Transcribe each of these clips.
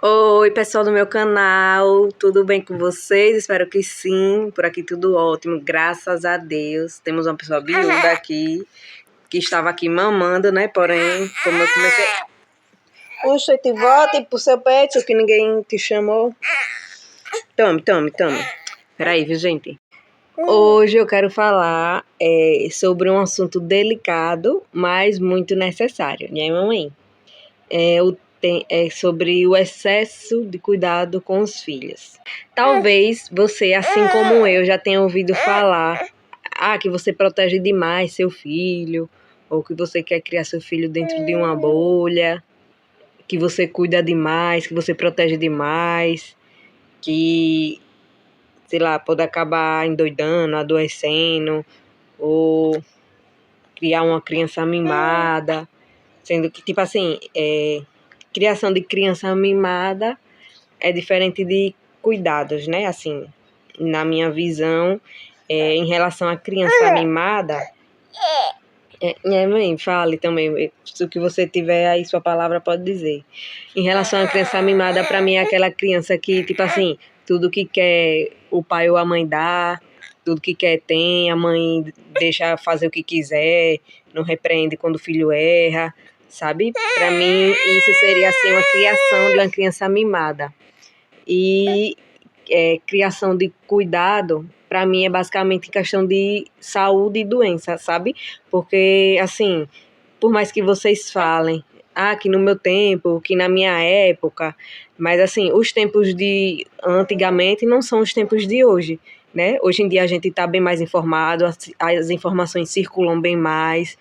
Oi, pessoal do meu canal, tudo bem com vocês? Espero que sim, por aqui tudo ótimo, graças a Deus. Temos uma pessoa biúda aqui, que estava aqui mamando, né? Porém, como eu comecei... Puxa, te volte pro seu pet, que ninguém te chamou. Tome. Peraí, viu, gente? Hoje eu quero falar sobre um assunto delicado, mas muito necessário, né, mamãe? É sobre o excesso de cuidado com os filhos. Talvez você, assim como eu, já tenha ouvido falar que você protege demais seu filho, ou que você quer criar seu filho dentro de uma bolha, que você cuida demais, que você protege demais, que, sei lá, pode acabar endoidando, adoecendo, ou criar uma criança mimada, sendo que, tipo assim, criação de criança mimada é diferente de cuidados, né? Assim, na minha visão, em relação à criança mimada, mãe, fale também, se o que você tiver aí, sua palavra pode dizer. Em relação à criança mimada, para mim é aquela criança que, tipo assim, tudo que quer o pai ou a mãe dá, tudo que quer tem, a mãe deixa fazer o que quiser, não repreende quando o filho erra, sabe? Para mim, isso seria, assim, uma criação de uma criança mimada. E criação de cuidado, para mim, é basicamente questão de saúde e doença, sabe? Porque, assim, por mais que vocês falem, que no meu tempo, que na minha época, mas, assim, os tempos de antigamente não são os tempos de hoje, né? Hoje em dia a gente está bem mais informado, as informações circulam bem mais,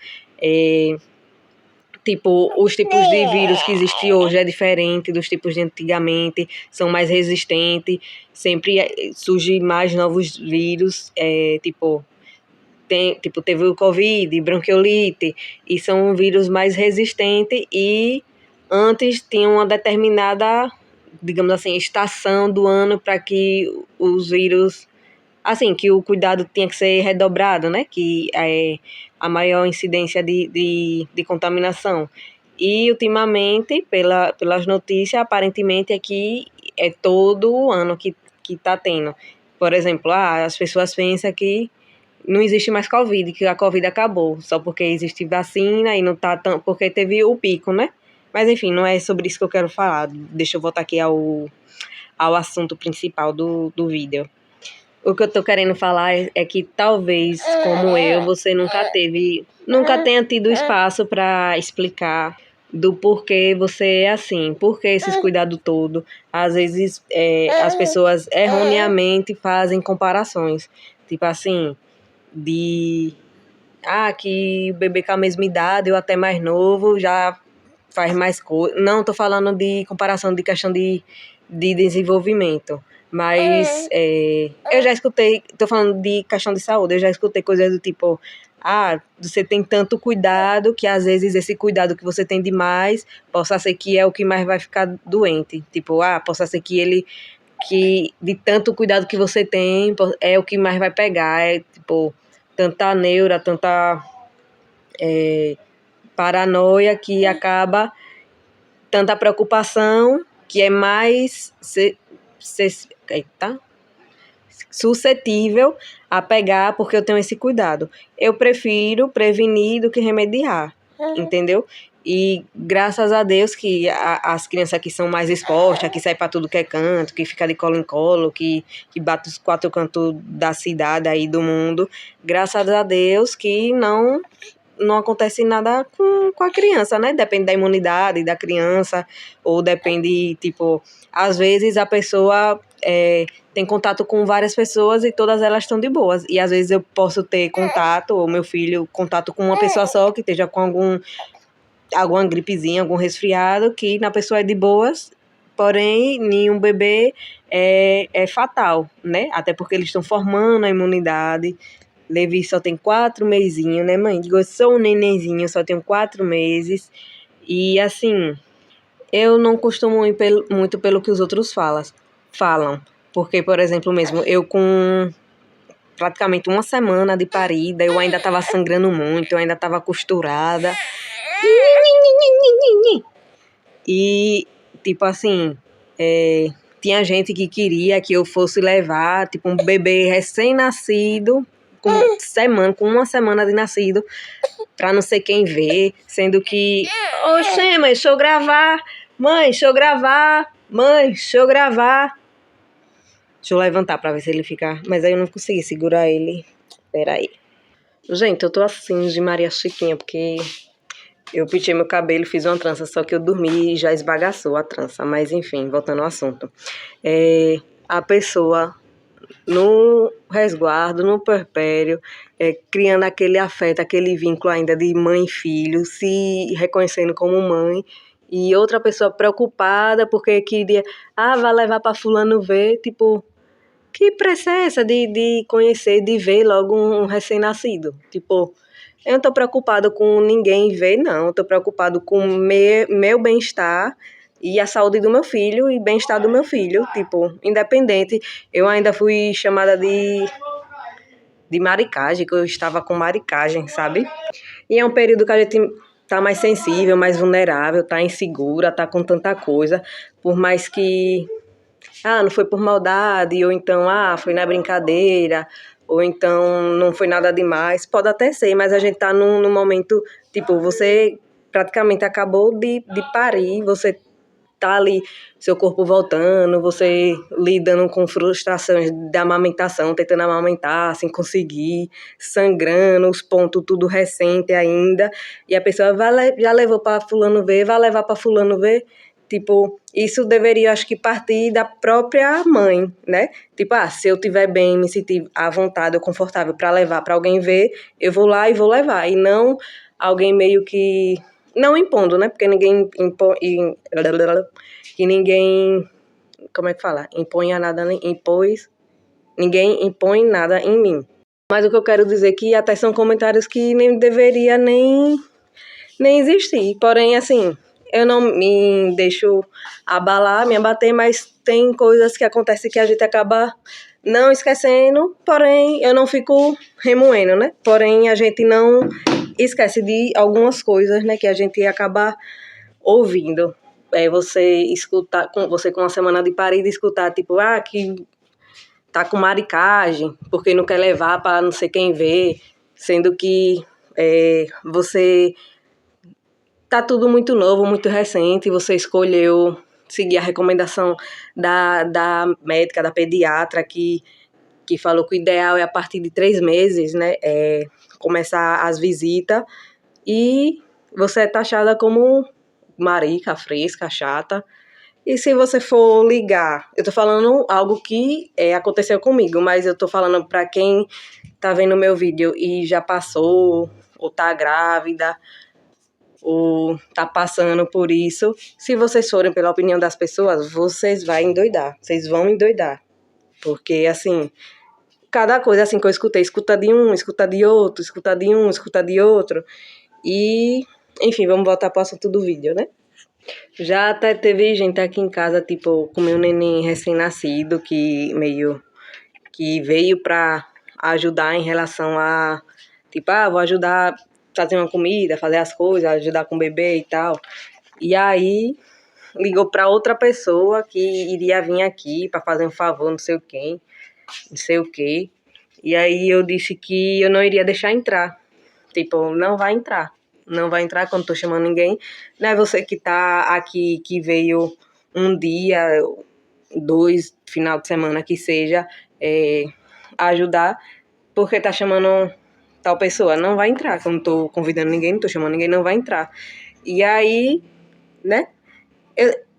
tipo, os tipos de vírus que existem hoje é diferente dos tipos de antigamente, são mais resistentes, sempre surgem mais novos vírus, teve o Covid, bronquiolite, e são vírus mais resistentes e antes tinha uma determinada, digamos assim, estação do ano para que os vírus, assim, que o cuidado tinha que ser redobrado, né? Que é a maior incidência de contaminação. E, ultimamente, pelas notícias, aparentemente aqui é todo ano que está tendo. Por exemplo, as pessoas pensam que não existe mais Covid, que a Covid acabou, só porque existe vacina e não tá tão... porque teve o pico, né? Mas, enfim, não é sobre isso que eu quero falar. Deixa eu voltar aqui ao assunto principal do vídeo. O que eu tô querendo falar é que talvez, como eu, você nunca tenha tido espaço para explicar do porquê você é assim, por que esses cuidados todos. Às vezes as pessoas erroneamente fazem comparações, tipo assim, que o bebê com a mesma idade ou até mais novo já faz mais coisa. Não tô falando de comparação de questão de desenvolvimento, mas eu já escutei, tô falando de questão de saúde, eu já escutei coisas do tipo, você tem tanto cuidado que às vezes esse cuidado que você tem demais, possa ser que é o que mais vai ficar doente. Tipo, possa ser que de tanto cuidado que você tem, é o que mais vai pegar. É tipo, tanta neura, tanta paranoia que acaba, tanta preocupação que é mais suscetível a pegar porque eu tenho esse cuidado. Eu prefiro prevenir do que remediar, entendeu? E graças a Deus que as crianças que são mais expostas, que saem para tudo que é canto, que fica de colo em colo, que bate os quatro cantos da cidade aí do mundo, graças a Deus que não acontece nada com a criança, né? Depende da imunidade da criança, ou depende, tipo, às vezes a pessoa tem contato com várias pessoas e todas elas estão de boas. E às vezes eu posso ter contato, ou meu filho, contato com uma pessoa só que esteja com alguma gripezinha, algum resfriado, que na pessoa é de boas, porém, nenhum bebê é fatal, né? Até porque eles estão formando a imunidade. Levi só tem 4 mesinhos, né, mãe? Digo, eu sou um nenenzinho, só tenho 4 meses. E, assim, eu não costumo ir muito pelo que os outros falam. Porque, por exemplo, mesmo, eu com praticamente uma semana de parida, eu ainda estava sangrando muito, eu ainda estava costurada. E, tipo assim, Tinha gente que queria que eu fosse levar, tipo, um bebê recém-nascido, com uma semana de nascido, pra não sei quem ver, sendo que... Oxê, mãe, deixa eu gravar. Mãe, deixa eu gravar. Mãe, deixa eu gravar. Deixa eu levantar pra ver se ele fica... Mas aí eu não consegui segurar ele. Peraí. Gente, eu tô assim de Maria Chiquinha, porque eu pentei meu cabelo, fiz uma trança, só que eu dormi e já esbagaçou a trança. Mas enfim, voltando ao assunto. A pessoa no resguardo, no puerpério, criando aquele afeto, aquele vínculo ainda de mãe e filho, se reconhecendo como mãe, e outra pessoa preocupada porque queria, vai levar para fulano ver, tipo, que pressa é essa de conhecer, de ver logo um recém-nascido? Tipo, eu não tô preocupado com ninguém ver, não. Eu tô preocupado com meu bem-estar e a saúde do meu filho e bem-estar do meu filho. Tipo, independente. Eu ainda fui chamada de maricagem, que eu estava com maricagem, sabe? E é um período que a gente tá mais sensível, mais vulnerável, tá insegura, tá com tanta coisa. Por mais que não foi por maldade, ou então, foi na brincadeira, ou então não foi nada demais. Pode até ser, mas a gente tá num momento, tipo, você praticamente acabou de parir, você tá ali, seu corpo voltando, você lidando com frustrações da amamentação, tentando amamentar sem conseguir, sangrando, os pontos tudo recente ainda, e a pessoa já levou para fulano ver, vai levar para fulano ver. Tipo, isso deveria, acho que, partir da própria mãe, né? Tipo, se eu estiver bem, me sentir à vontade ou confortável para levar para alguém ver, eu vou lá e vou levar. E não alguém meio que... Não impondo, né? Porque ninguém impõe... Que ninguém... Como é que fala? Imponha nada, impôs... Ninguém impõe nada em mim. Mas o que eu quero dizer é que até são comentários que nem deveria nem existir. Porém, assim, eu não me deixo abalar, me abater, mas tem coisas que acontecem que a gente acaba não esquecendo, porém eu não fico remoendo, né? Porém, a gente não esquece de algumas coisas, né, que a gente acaba ouvindo. Você escutar, você com uma semana de parida, escutar, tipo, que tá com maricagem, porque não quer levar para não sei quem ver, sendo que você tá tudo muito novo, muito recente, você escolheu seguir a recomendação da médica, da pediatra, que falou que o ideal é a partir de 3 meses, né, começar as visitas, e você é taxada como marica, fresca, chata. E se você for ligar, eu tô falando algo que aconteceu comigo, mas eu tô falando para quem tá vendo meu vídeo e já passou, ou tá grávida, ou tá passando por isso. Se vocês forem pela opinião das pessoas, vocês vão endoidar. Vocês vão endoidar. Porque, assim, cada coisa assim que eu escutei, escuta de um, escuta de outro, escuta de um, escuta de outro. E, enfim, vamos voltar pro assunto do vídeo, né? Já até teve gente aqui em casa, tipo, com meu neném recém-nascido, que veio pra ajudar em relação a, tipo, vou ajudar a fazer uma comida, fazer as coisas, ajudar com o bebê e tal. E aí ligou pra outra pessoa que iria vir aqui pra fazer um favor, não sei o quê, não sei o quê. E aí eu disse que eu não iria deixar entrar. Tipo, não vai entrar. Não vai entrar quando tô chamando ninguém. Não é você que tá aqui, que veio um dia, 2, final de semana que seja, ajudar, porque tá chamando tal pessoa. Não vai entrar. Quando tô convidando ninguém, não tô chamando ninguém, não vai entrar. E aí, né?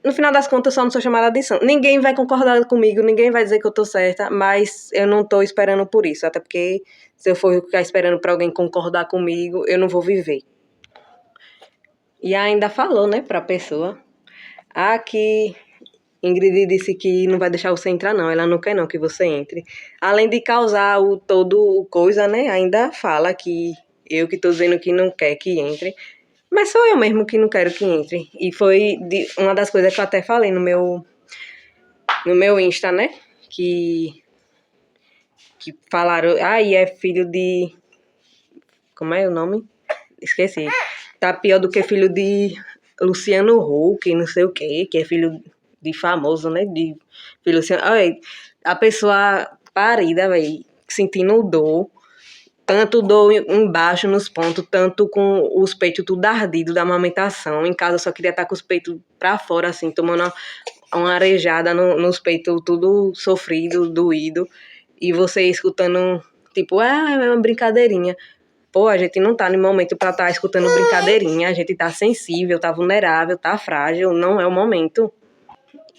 No final das contas, eu só não sou chamada de santo. Ninguém vai concordar comigo, ninguém vai dizer que eu tô certa, mas eu não tô esperando por isso. Até porque se eu for ficar esperando pra alguém concordar comigo, eu não vou viver. E ainda falou, né, pra pessoa. Que Ingrid disse que não vai deixar você entrar, não. Ela não quer, não, que você entre. Além de causar todo o coisa, né, ainda fala que eu que tô dizendo que não quer que entre. Mas sou eu mesmo que não quero que entre. E foi uma das coisas que eu até falei no meu Insta, né? Que falaram, e é filho de... Como é o nome? Esqueci. Tá pior do que filho de Luciano Huck, não sei o quê, que é filho de famoso, né? De filho assim, olha, a pessoa parida, velho, sentindo dor, tanto dor embaixo nos pontos, tanto com os peitos tudo ardido da amamentação. Em casa eu só queria estar com os peitos pra fora, assim, tomando uma arejada nos peitos, tudo sofrido, doído. E você escutando, tipo, é uma brincadeirinha. Pô, a gente não tá no momento pra estar escutando brincadeirinha, a gente tá sensível, tá vulnerável, tá frágil, não é o momento.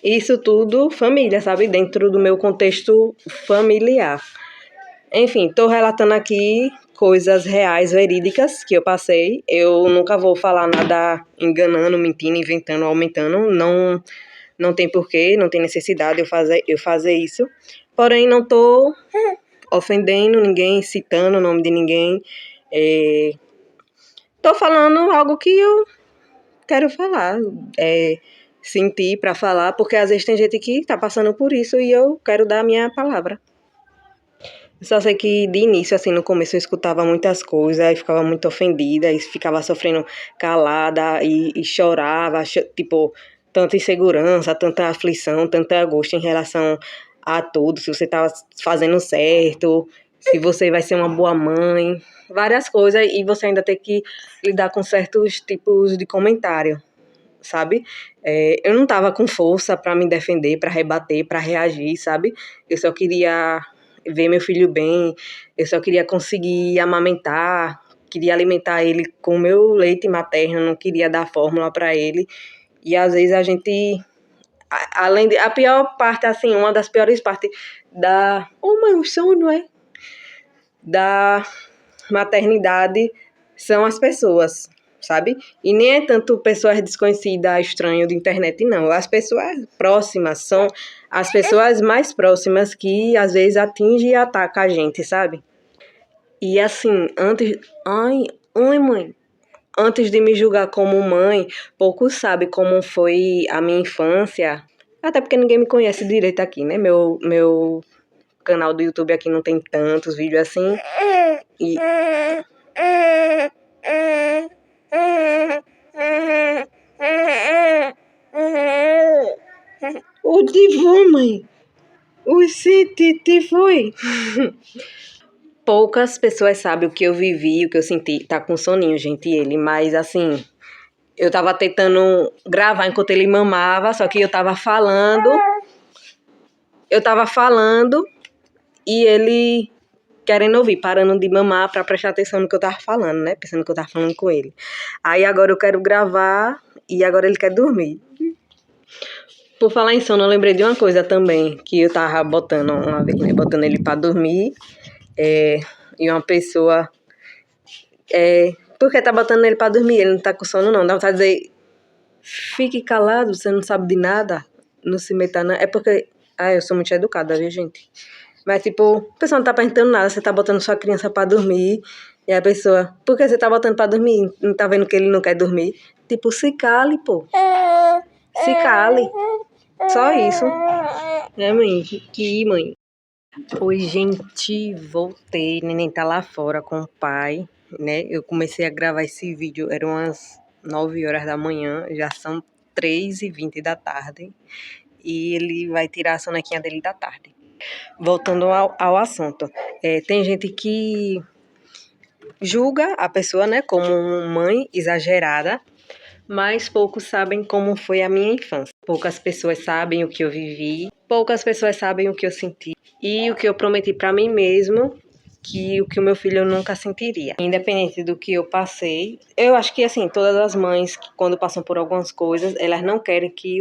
Isso tudo família, sabe? Dentro do meu contexto familiar. Enfim, tô relatando aqui coisas reais, verídicas que eu passei. Eu nunca vou falar nada enganando, mentindo, inventando, aumentando. Não tem porquê, não tem necessidade eu fazer isso. Porém, não tô ofendendo ninguém, citando o nome de ninguém. Tô falando algo que eu quero falar, sentir para falar, porque às vezes tem gente que tá passando por isso e eu quero dar a minha palavra. Só sei que de início, assim, no começo eu escutava muitas coisas e ficava muito ofendida e ficava sofrendo calada e chorava, tipo, tanta insegurança, tanta aflição, tanta angústia em relação a tudo, se você tá fazendo certo, se você vai ser uma boa mãe, várias coisas, e você ainda tem que lidar com certos tipos de comentário, sabe? Eu não tava com força para me defender, para rebater, para reagir, sabe? Eu só queria ver meu filho bem, eu só queria conseguir amamentar, queria alimentar ele com meu leite materno, não queria dar fórmula para ele. E às vezes a gente, além de, a pior parte, assim, uma das piores partes mãe, o sono da maternidade são as pessoas, sabe? E nem é tanto pessoas desconhecidas, estranhas de internet, não. As pessoas próximas são as pessoas mais próximas que às vezes atingem e atacam a gente, sabe? E assim, Ai, mãe. Antes de me julgar como mãe, poucos sabem como foi a minha infância. Até porque ninguém me conhece direito aqui, né? Meu canal do YouTube aqui não tem tantos vídeos assim. E o Divu, mãe. O City foi. Poucas pessoas sabem o que eu vivi, o que eu senti. Tá com soninho, gente, ele. Mas, assim, eu tava tentando gravar enquanto ele mamava, só que eu tava falando. Eu tava falando e ele querendo ouvir, parando de mamar pra prestar atenção no que eu tava falando, né? Pensando que eu tava falando com ele. Aí agora eu quero gravar e agora ele quer dormir. Por falar em sono, eu lembrei de uma coisa também, que eu tava botando uma vez, né? Botando ele pra dormir. E uma pessoa... por que tá botando ele pra dormir? Ele não tá com sono, não. Dá vontade de dizer, fique calado, você não sabe de nada. Não se meta, não. É porque... eu sou muito educada, viu, gente? Mas, tipo, a pessoa não tá perguntando nada, você tá botando sua criança pra dormir, e a pessoa, por que você tá botando pra dormir? Não tá vendo que ele não quer dormir? Tipo, se cale, pô. Se cale. Só isso. Mãe? Mãe? Oi, gente, voltei. Neném tá lá fora com o pai, né? Eu comecei a gravar esse vídeo, eram umas 9 horas da manhã, já são 3h20 da tarde. E ele vai tirar a sonequinha dele da tarde. Voltando ao assunto, tem gente que julga a pessoa, né, como uma mãe exagerada, mas poucos sabem como foi a minha infância. Poucas pessoas sabem o que eu vivi, poucas pessoas sabem o que eu senti e o que eu prometi para mim mesmo, que o meu filho nunca sentiria. Independente do que eu passei, eu acho que assim, todas as mães que quando passam por algumas coisas, elas não querem que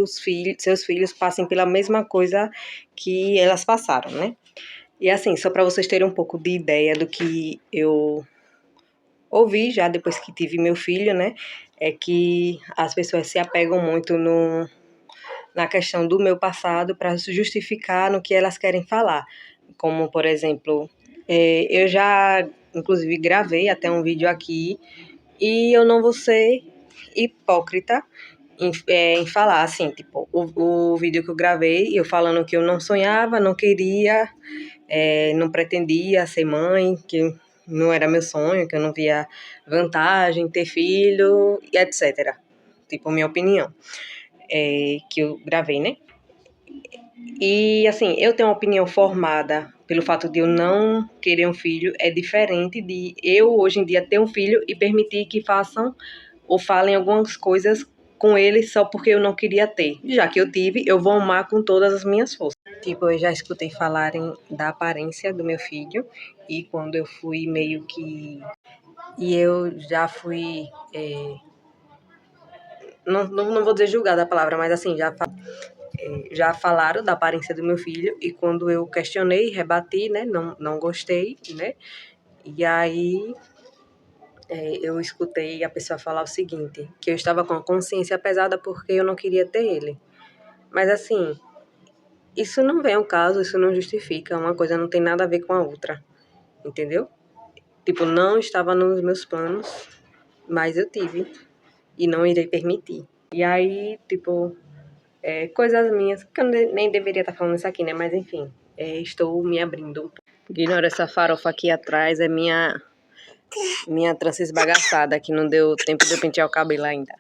seus filhos passem pela mesma coisa que elas passaram, né? E assim, só para vocês terem um pouco de ideia do que eu ouvi já depois que tive meu filho, né? É que as pessoas se apegam muito na questão do meu passado para se justificar no que elas querem falar. Como, por exemplo, eu já, inclusive, gravei até um vídeo aqui e eu não vou ser hipócrita em falar, assim, tipo, o vídeo que eu gravei, eu falando que eu não sonhava, não queria, não pretendia ser mãe, que não era meu sonho, que eu não via vantagem em ter filho, e etc. Tipo, minha opinião, que eu gravei, né? E, assim, eu tenho uma opinião formada pelo fato de eu não querer um filho, é diferente de eu, hoje em dia, ter um filho e permitir que façam ou falem algumas coisas com ele só porque eu não queria ter. Já que eu tive, eu vou amar com todas as minhas forças. Tipo, eu já escutei falarem da aparência do meu filho e quando eu fui meio que... E eu já fui... não vou dizer julgada a palavra, mas assim, já falaram da aparência do meu filho e quando eu questionei, rebati, né, não gostei, né, e aí eu escutei a pessoa falar o seguinte, que eu estava com a consciência pesada porque eu não queria ter ele. Mas assim, isso não vem ao caso, isso não justifica, uma coisa não tem nada a ver com a outra, entendeu? Tipo, não estava nos meus planos, mas eu tive e não irei permitir. E aí, tipo, coisas minhas, que eu nem deveria estar falando isso aqui, né? Mas enfim, estou me abrindo um pouco. Ignora essa farofa aqui atrás, é minha trança esbagaçada, que não deu tempo de eu pentear o cabelo ainda.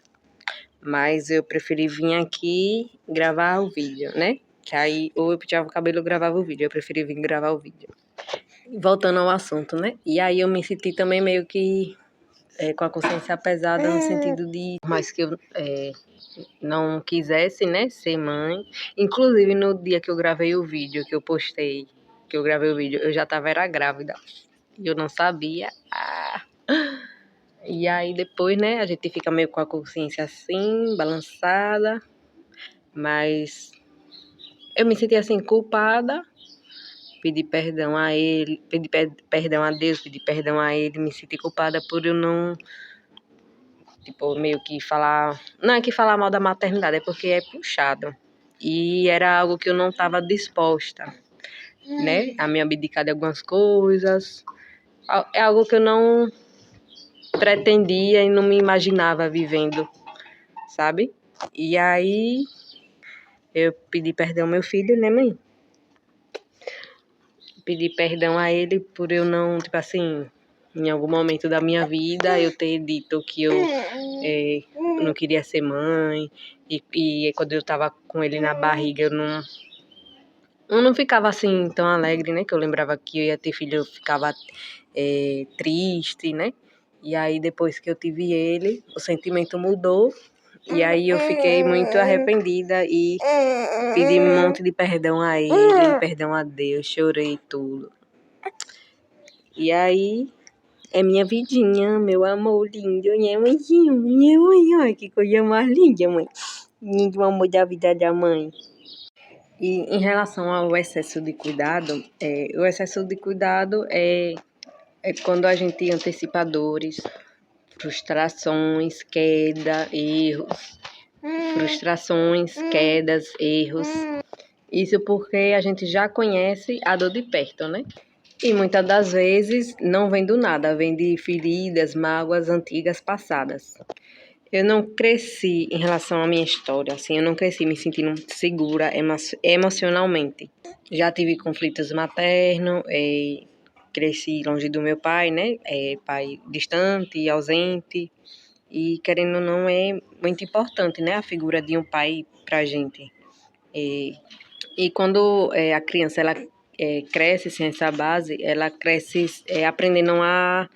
Mas eu preferi vir aqui gravar o vídeo, né? Que aí, ou eu penteava o cabelo ou gravava o vídeo. Eu preferi vir gravar o vídeo. Voltando ao assunto, né? E aí eu me senti também meio que com a consciência pesada no sentido de... Mas que eu não quisesse, né, ser mãe. Inclusive, no dia que eu gravei o vídeo, que eu postei, que eu gravei o vídeo, eu já era grávida. E eu não sabia. E aí depois, né, a gente fica meio com a consciência assim, balançada. Mas eu me senti assim, culpada. Pedi perdão a ele, pedi perdão a Deus, pedi perdão a ele. Me senti culpada por eu não... Tipo, meio que falar... Não é que falar mal da maternidade, é porque é puxado. E era algo que eu não estava disposta, né? A me abdicar de algumas coisas. É algo que eu não pretendia e não me imaginava vivendo, sabe? E aí, eu pedi perdão ao meu filho, né, mãe? Pedi perdão a ele por eu não, tipo assim... Em algum momento da minha vida, eu ter dito que eu não queria ser mãe. E quando eu tava com ele na barriga, eu não ficava assim tão alegre, né? Que eu lembrava que eu ia ter filho, eu ficava triste, né? E aí, depois que eu tive ele, o sentimento mudou. E aí, eu fiquei muito arrependida e pedi um monte de perdão a ele, perdão a Deus, chorei tudo. E aí... É minha vidinha, meu amor lindo, minha mãezinho, minha mãe, olha que coisa mais linda, mãe. Lindo, amor da vida da mãe. E em relação ao excesso de cuidado, o excesso de cuidado é quando a gente antecipa dores, frustrações, queda, erros. Frustrações, quedas, erros. Isso porque a gente já conhece a dor de perto, né? E muitas das vezes não vem do nada, vem de feridas, mágoas antigas passadas. Eu não cresci em relação à minha história, assim, eu não cresci me sentindo segura emocionalmente. Já tive conflitos maternos, cresci longe do meu pai, né? Pai distante, ausente. E querendo ou não, é muito importante, né? A figura de um pai pra gente. E quando a criança ela cresce sem essa base, ela cresce aprendendo a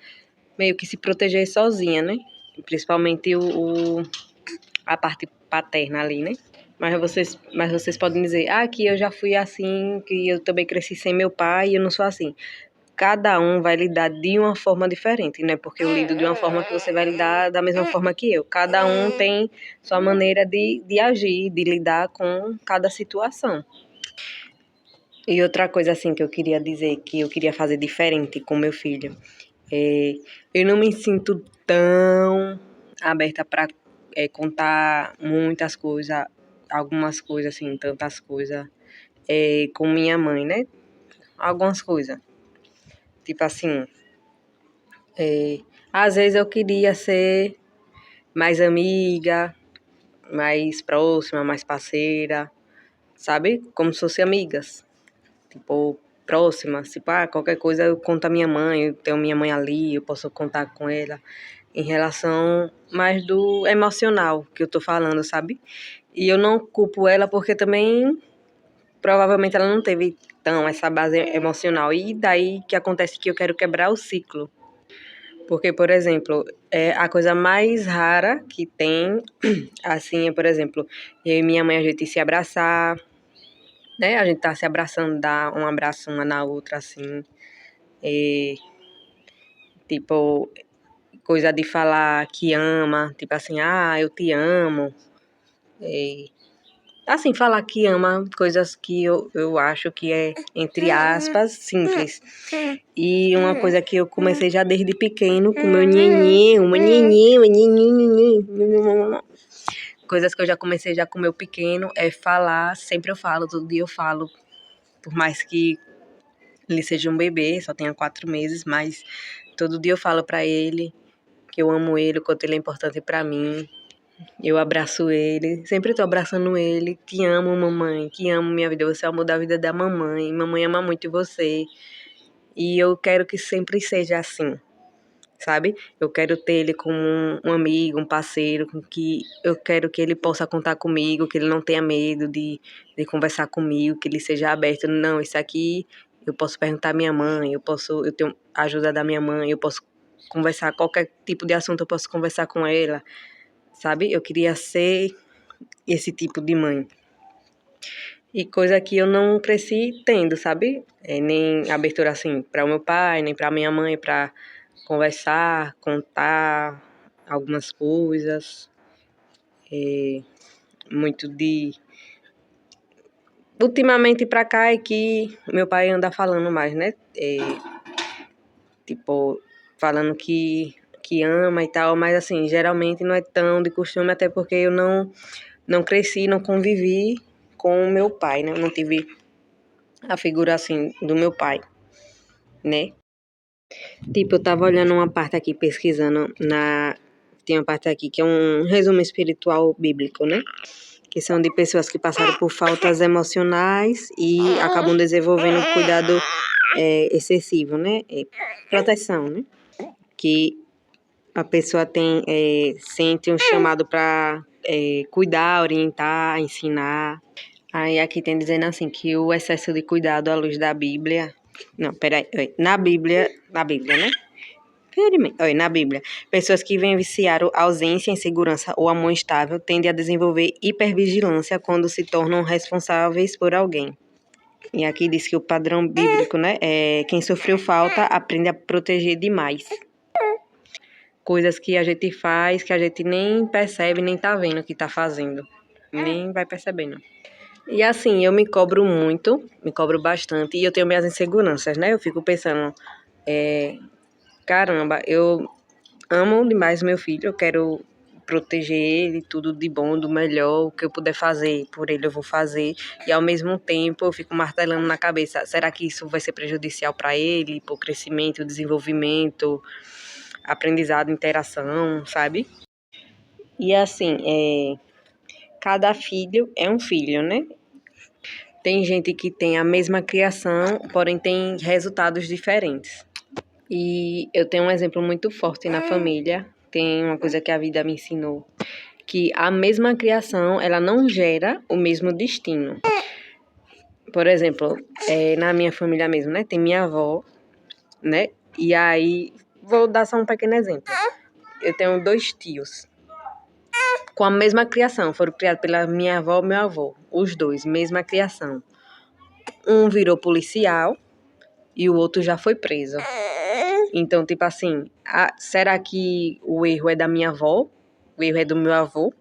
meio que se proteger sozinha, né? Principalmente a parte paterna ali, né? Mas vocês podem dizer, que eu já fui assim, que eu também cresci sem meu pai e eu não sou assim. Cada um vai lidar de uma forma diferente, não é porque eu lido de uma forma que você vai lidar da mesma forma que eu. Cada um tem sua maneira de agir, de lidar com cada situação. E outra coisa assim que eu queria dizer, que eu queria fazer diferente com meu filho, eu não me sinto tão aberta para contar muitas coisas, algumas coisas assim, tantas coisas, com minha mãe, né? Algumas coisas. Tipo assim, às vezes eu queria ser mais amiga, mais próxima, mais parceira, sabe? Como se fossem amigas. Tipo, próximas, tipo, qualquer coisa eu conto a minha mãe, eu tenho minha mãe ali, eu posso contar com ela, em relação mais do emocional que eu tô falando, sabe? E eu não culpo ela porque também provavelmente ela não teve tão essa base emocional. E daí que acontece que eu quero quebrar o ciclo. Porque, por exemplo, a coisa mais rara que tem, assim, é, por exemplo, eu e minha mãe, a gente se abraçar, né? A gente tá se abraçando, dar um abraço uma na outra, assim. E, tipo, coisa de falar que ama, tipo assim, eu te amo. E, assim, falar que ama coisas que eu acho que é, entre aspas, simples. E uma coisa que eu comecei já desde pequeno com meu neném, coisas que eu já comecei já com meu pequeno é falar, sempre eu falo, todo dia eu falo, por mais que ele seja um bebê, só tenha 4 meses, mas todo dia eu falo pra ele que eu amo ele, o quanto ele é importante pra mim. Eu abraço ele, sempre tô abraçando ele. Te amo, mamãe, te amo, minha vida. Você é o amor da vida da mamãe. Mamãe ama muito você. E eu quero que sempre seja assim, sabe? Eu quero ter ele como um amigo, um parceiro, com que eu quero que ele possa contar comigo, que ele não tenha medo de conversar comigo, que ele seja aberto. Não, isso aqui eu posso perguntar à minha mãe, eu tenho a ajuda da minha mãe, eu posso conversar qualquer tipo de assunto, eu posso conversar com ela, sabe? Eu queria ser esse tipo de mãe. E coisa que eu não cresci tendo, sabe? Nem abertura assim para o meu pai, nem para minha mãe, para conversar, contar algumas coisas. Muito de. Ultimamente pra cá é que meu pai anda falando mais, né? Tipo, falando que ama e tal, mas assim, geralmente não é tão de costume, até porque eu não cresci, não convivi com o meu pai, né? Eu não tive a figura assim do meu pai, né? Tipo, eu tava olhando uma parte aqui, pesquisando tem uma parte aqui que é um resumo espiritual bíblico, né? Que são de pessoas que passaram por faltas emocionais e acabam desenvolvendo cuidado excessivo, né? Proteção, né? Que a pessoa sente um chamado para cuidar, orientar, ensinar. Aí aqui tem dizendo assim que o excesso de cuidado à luz da Bíblia. Não, peraí. Na Bíblia, né? Na Bíblia, pessoas que vivenciaram ausência, insegurança ou amor instável tendem a desenvolver hipervigilância quando se tornam responsáveis por alguém. E aqui diz que o padrão bíblico, né, é quem sofreu falta aprende a proteger demais. Coisas que a gente faz que a gente nem percebe, nem tá vendo que tá fazendo. Nem vai percebendo. E assim, eu me cobro muito, me cobro bastante, e eu tenho minhas inseguranças, né? Eu fico pensando, caramba, eu amo demais meu filho, eu quero proteger ele, tudo de bom, do melhor, o que eu puder fazer por ele eu vou fazer, e ao mesmo tempo eu fico martelando na cabeça, será que isso vai ser prejudicial para ele, para o crescimento, desenvolvimento, aprendizado, interação, sabe? E assim, cada filho é um filho, né? Tem gente que tem a mesma criação, porém tem resultados diferentes. E eu tenho um exemplo muito forte na família. Tem uma coisa que a vida me ensinou, que a mesma criação, ela não gera o mesmo destino. Por exemplo, na minha família mesmo, né? Tem minha avó, né? E aí, vou dar só um pequeno exemplo. Eu tenho 2 tios com a mesma criação. Foram criados pela minha avó e meu avô. Os dois, mesma criação. Um virou policial e o outro já foi preso. Então, tipo assim, será que o erro é da minha avó? O erro é do meu avô?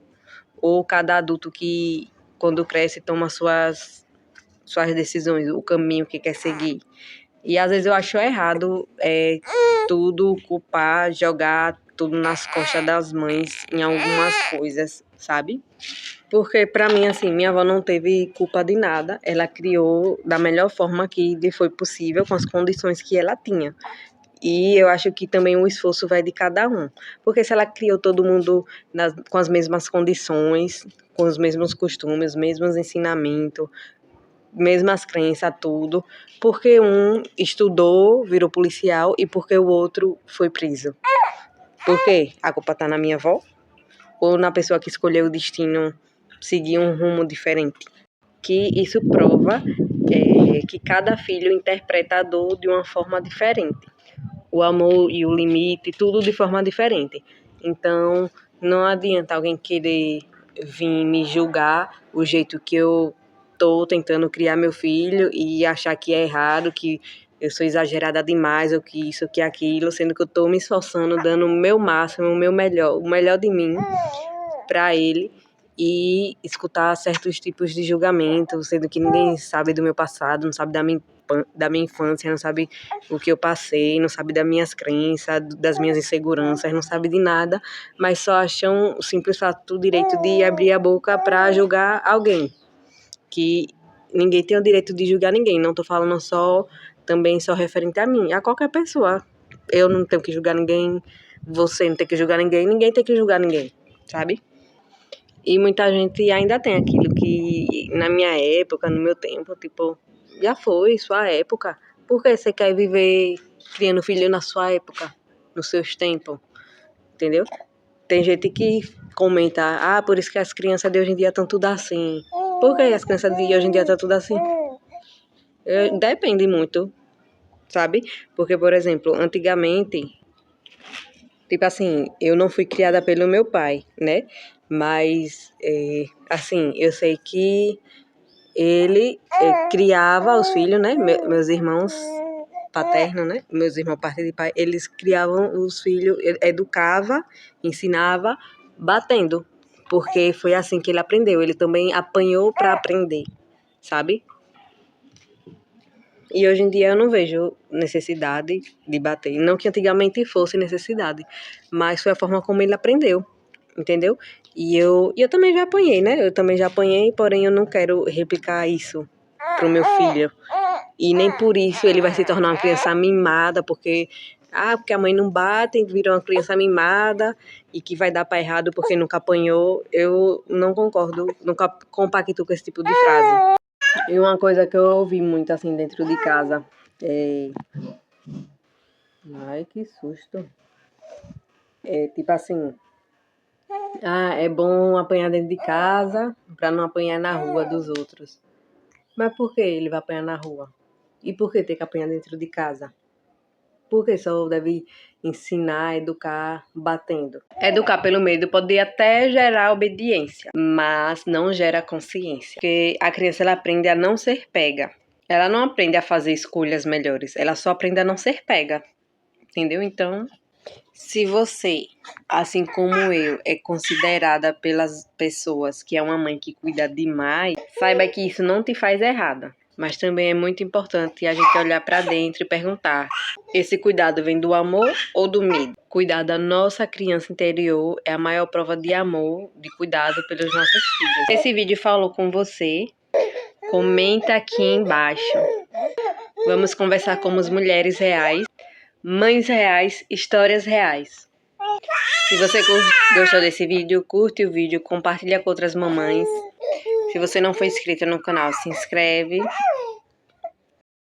Ou cada adulto que, quando cresce, toma suas decisões, o caminho que quer seguir? E às vezes eu acho errado tudo culpar, jogar tudo nas costas das mães em algumas coisas, sabe? Porque pra mim, assim, minha avó não teve culpa de nada. Ela criou da melhor forma que lhe foi possível, com as condições que ela tinha. E eu acho que também o esforço vai de cada um. Porque se ela criou todo mundo com as mesmas condições, com os mesmos costumes, os mesmos ensinamentos, mesmas crenças, tudo, porque um estudou, virou policial e porque o outro foi preso. Por quê? A culpa tá na minha avó? Ou na pessoa que escolheu o destino seguir um rumo diferente? que isso prova que cada filho interpreta a dor de uma forma diferente. O amor e o limite, tudo de forma diferente. Então, não adianta alguém querer vir me julgar o jeito que eu tô tentando criar meu filho e achar que é errado, que eu sou exagerada demais, ou que isso, que aquilo, sendo que eu tô me esforçando, dando o meu máximo, o meu melhor, o melhor de mim para ele, e escutar certos tipos de julgamento, sendo que ninguém sabe do meu passado, não sabe da minha infância, não sabe o que eu passei, não sabe das minhas crenças, das minhas inseguranças, não sabe de nada, mas só acham o simples fato do direito de abrir a boca para julgar alguém, que ninguém tem o direito de julgar ninguém, não tô falando também só referente a mim, a qualquer pessoa. Eu não tenho que julgar ninguém, você não tem que julgar ninguém, ninguém tem que julgar ninguém, sabe? E muita gente ainda tem aquilo que, na minha época, no meu tempo, tipo, já foi sua época. Por que você quer viver criando filho na sua época, nos seus tempos? Entendeu? Tem gente que comenta, por isso que as crianças de hoje em dia estão tudo assim. Por que as crianças de hoje em dia estão tudo assim? Depende muito, sabe? Porque, por exemplo, antigamente, tipo assim, eu não fui criada pelo meu pai, né? Mas, assim, eu sei que ele criava os filhos, né? Meus irmãos paternos, né? Meus irmãos parte de pai, eles criavam os filhos, ele educava, ensinava, batendo. Porque foi assim que ele aprendeu. Ele também apanhou para aprender, sabe? E hoje em dia eu não vejo necessidade de bater. Não que antigamente fosse necessidade, mas foi a forma como ele aprendeu, entendeu? E eu também já apanhei, né? Eu também já apanhei, porém eu não quero replicar isso pro meu filho. E nem por isso ele vai se tornar uma criança mimada, porque a mãe não bate, vira uma criança mimada e que vai dar para errado porque nunca apanhou. Eu não concordo, nunca compacto com esse tipo de frase. E uma coisa que eu ouvi muito assim dentro de casa é. Ai, que susto. É tipo assim. É bom apanhar dentro de casa pra não apanhar na rua dos outros. Mas por que ele vai apanhar na rua? E por que ter que apanhar dentro de casa? Por que só deve ensinar, educar, batendo? Educar pelo medo pode até gerar obediência, mas não gera consciência. Porque a criança ela aprende a não ser pega. Ela não aprende a fazer escolhas melhores, ela só aprende a não ser pega. Entendeu? Então, se você, assim como eu, é considerada pelas pessoas que é uma mãe que cuida demais, saiba que isso não te faz errada. Mas também é muito importante a gente olhar para dentro e perguntar: esse cuidado vem do amor ou do medo? Cuidar da nossa criança interior é a maior prova de amor, de cuidado pelos nossos filhos. Esse vídeo falou com você? Comenta aqui embaixo. Vamos conversar como mulheres reais, mães reais, histórias reais. Se você gostou desse vídeo, curte o vídeo, compartilha com outras mamães. Se você não for inscrita no canal, se inscreve.